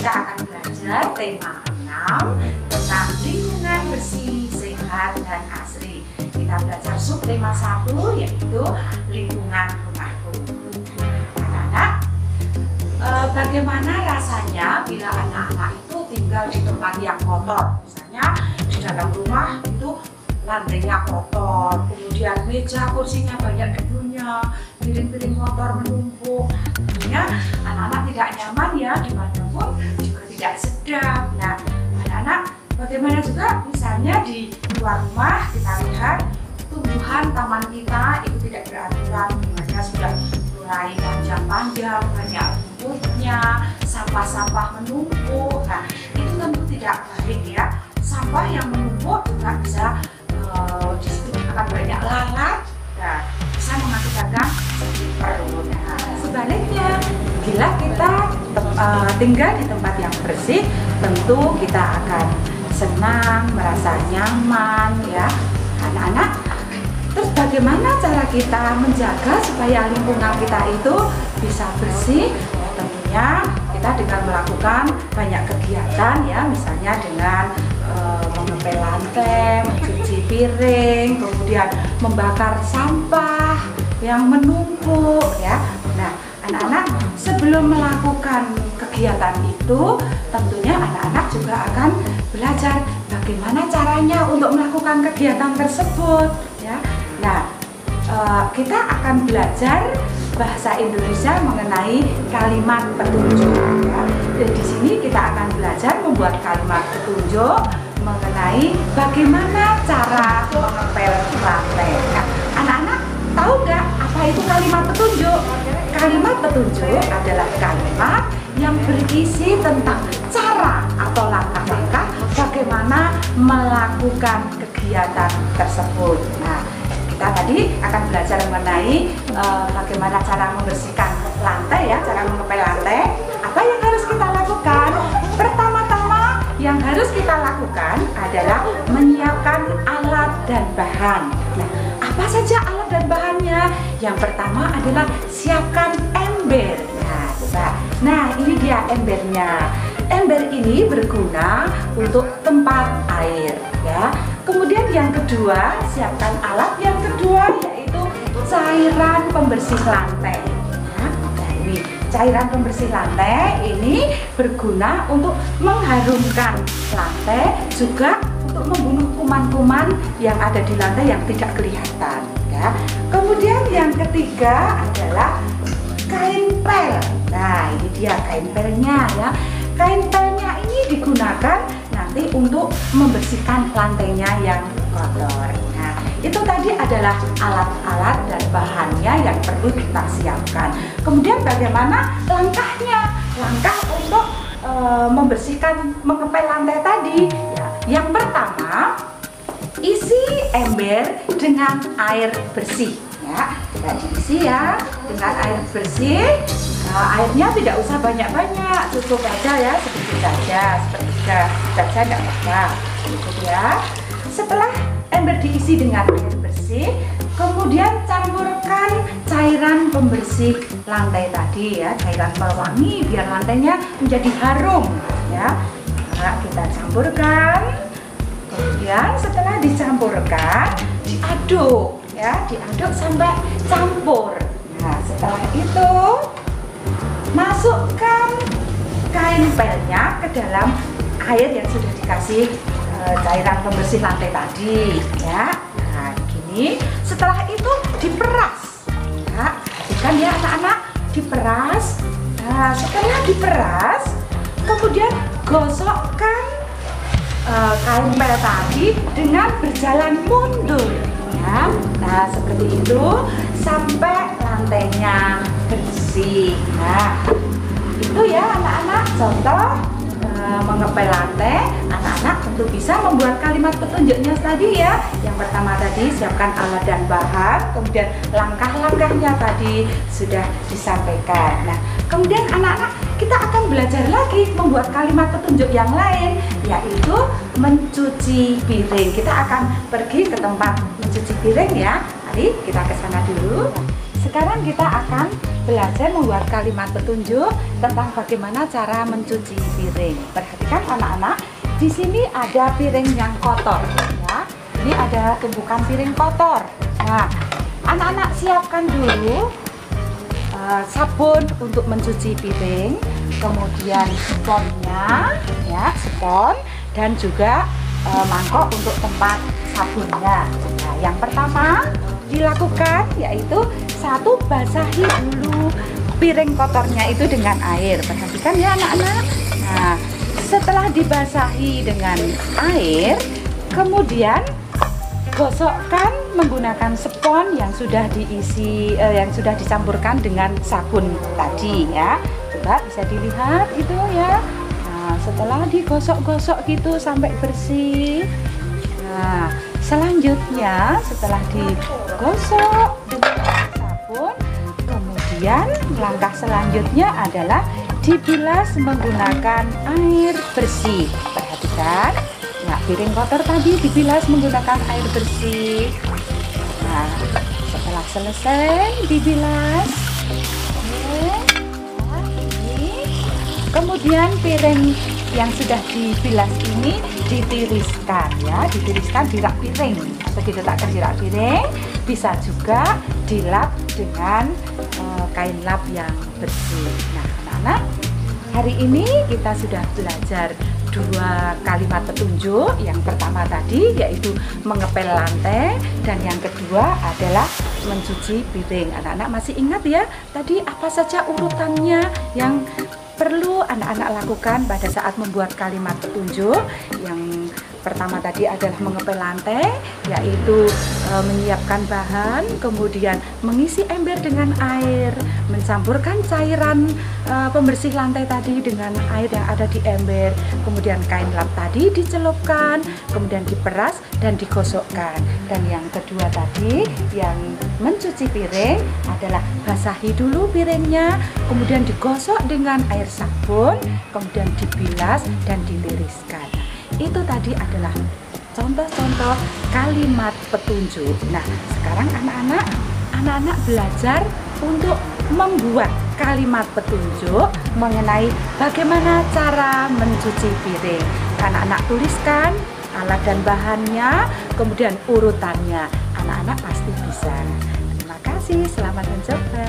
kita akan belajar tema 6 tentang lingkungan bersih, sehat, dan asri. Kita belajar subtema 1 yaitu lingkungan rumahku. Anak-anak, bagaimana rasanya bila anak-anak itu tinggal di tempat yang kotor? Misalnya di dalam rumah itu lantainya kotor, kemudian meja kursinya banyak debunya, piring-piring kotor menumpuk. Tentunya anak-anak tidak nyaman ya, dimanapun juga tidak sedap. Nah, anak-anak bagaimana juga misalnya di luar rumah kita lihat tumbuhan taman kita itu tidak beraturan, bunganya sudah mulai panjang-panjang, banyak rumputnya, sampah-sampah menumpuk. Nah, itu tentu tidak baik ya. Sampah yang menumpuk juga bisa di situ akan banyak lalat, nah, bisa mengakibatkan sakit perut. Nah, sebaliknya, bila kita tinggal di tempat yang bersih, tentu kita akan senang, merasa nyaman ya, anak-anak. Terus bagaimana cara kita menjaga supaya lingkungan kita itu bisa bersih? Tentunya kita dengan melakukan banyak kegiatan ya, misalnya dengan mengepel lantai, mencuci piring, kemudian membakar sampah yang menumpuk ya. Nah, anak-anak sebelum melakukan kegiatan itu, tentunya anak-anak juga akan belajar bagaimana caranya untuk melakukan kegiatan tersebut ya. Nah, kita akan belajar bahasa Indonesia mengenai kalimat petunjuk ya. Dan di sini kita akan belajar membuat kalimat petunjuk mengenai bagaimana cara mengepel lantai. Nah, anak-anak tahu nggak apa itu kalimat petunjuk? Kalimat petunjuk adalah kalimat yang berisi tentang cara atau langkah-langkah bagaimana melakukan kegiatan tersebut. Nah, kita tadi akan belajar mengenai bagaimana cara membersihkan lantai ya, cara mengepel lantai. Apa yang harus kita lakukan? Pertama-tama yang harus kita lakukan adalah menyiapkan alat dan bahan. Nah, apa saja alat dan bahannya? Yang pertama adalah siapkan ember. Nah, coba. Nah, ini dia embernya. Ember ini berguna untuk tempat air ya. Kemudian yang kedua, siapkan alat yang kedua yaitu cairan pembersih lantai. Nah, ini cairan pembersih lantai ini berguna untuk mengharumkan lantai, juga untuk membunuh kuman-kuman yang ada di lantai yang tidak kelihatan ya. Kemudian yang ketiga adalah kain pel. Nah, ini dia kain pelnya ya. Kain pelnya ini digunakan nanti untuk membersihkan lantainya yang kotor. Nah, itu tadi adalah alat-alat dan bahannya yang perlu kita siapkan. Kemudian bagaimana langkahnya? Langkah untuk membersihkan, mengepel lantai tadi ya. Yang pertama, isi ember dengan air bersih ya. Nah, diisi ya dengan air bersih. Airnya tidak usah banyak-banyak, cukup aja ya, sedikit saja, sepertiga saja tidak apa-apa, cukup ya. Setelah ember diisi dengan air bersih, kemudian campurkan cairan pembersih lantai tadi ya, cairan pewangi biar lantainya menjadi harum ya. Nah, kita campurkan, kemudian setelah dicampurkan diaduk ya, diaduk sampai campur. Nah, setelah itu masukkan kain pelnya ke dalam air yang sudah dikasih cairan pembersih lantai tadi ya. Nah, begini. Setelah itu diperas ya. Perhatikan ya anak-anak, diperas. Nah, setelah diperas, kemudian gosokkan kain pel tadi dengan berjalan mundur ya. Nah, seperti itu sampai lantainya bersih. Nah, itu ya anak-anak contoh mengepel lantai. Anak-anak tentu bisa membuat kalimat petunjuknya tadi ya. Yang pertama tadi siapkan alat dan bahan, kemudian langkah-langkahnya tadi sudah disampaikan. Nah, kemudian anak-anak kita akan belajar lagi membuat kalimat petunjuk yang lain, yaitu mencuci piring. Kita akan pergi ke tempat mencuci piring ya. Mari kita ke sana dulu. sekarang kita akan belajar membuat kalimat petunjuk tentang bagaimana cara mencuci piring. Perhatikan anak-anak, di sini ada piring yang kotor ya. Ini ada tumpukan piring kotor. Nah, anak-anak siapkan dulu sabun untuk mencuci piring, kemudian sponnya ya, spon, dan juga mangkok untuk tempat sabunnya. Nah, yang pertama dilakukan yaitu satu, basahi dulu piring kotornya itu dengan air. Perhatikan ya anak-anak. Nah, setelah dibasahi dengan air, kemudian gosokkan menggunakan spon yang sudah diisi, yang sudah dicampurkan dengan sabun tadi ya. Coba bisa dilihat itu ya. Nah, setelah digosok-gosok gitu sampai bersih. Nah, selanjutnya setelah digosok dengan sabun, kemudian langkah selanjutnya adalah dibilas menggunakan air bersih. Perhatikan. Nah, piring kotor tadi dibilas menggunakan air bersih. Nah, setelah selesai dibilas, nah, ini. Kemudian piring yang sudah dibilas ini ditiriskan ya, ditiriskan di rak piring atau diletakkan di rak piring. Bisa juga dilap dengan kain lap yang bersih. Nah, anak-anak, hari ini kita sudah belajar dua kalimat petunjuk. Yang pertama tadi yaitu mengepel lantai, dan yang kedua adalah mencuci piring. Anak-anak masih ingat ya tadi apa saja urutannya yang perlu anak-anak lakukan pada saat membuat kalimat petunjuk? Yang pertama tadi adalah mengepel lantai, yaitu menyiapkan bahan, kemudian mengisi ember dengan air, mencampurkan cairan pembersih lantai tadi dengan air yang ada di ember, kemudian kain lap tadi dicelupkan, kemudian diperas dan digosokkan. Dan yang kedua tadi yang mencuci piring adalah basahi dulu piringnya, kemudian digosok dengan air sabun, kemudian dibilas dan ditiriskan. Itu tadi adalah contoh-contoh kalimat petunjuk. Nah, sekarang anak-anak belajar untuk membuat kalimat petunjuk mengenai bagaimana cara mencuci piring. Anak-anak tuliskan alat dan bahannya, kemudian urutannya. Anak-anak pasti bisa. Terima kasih, selamat mencoba.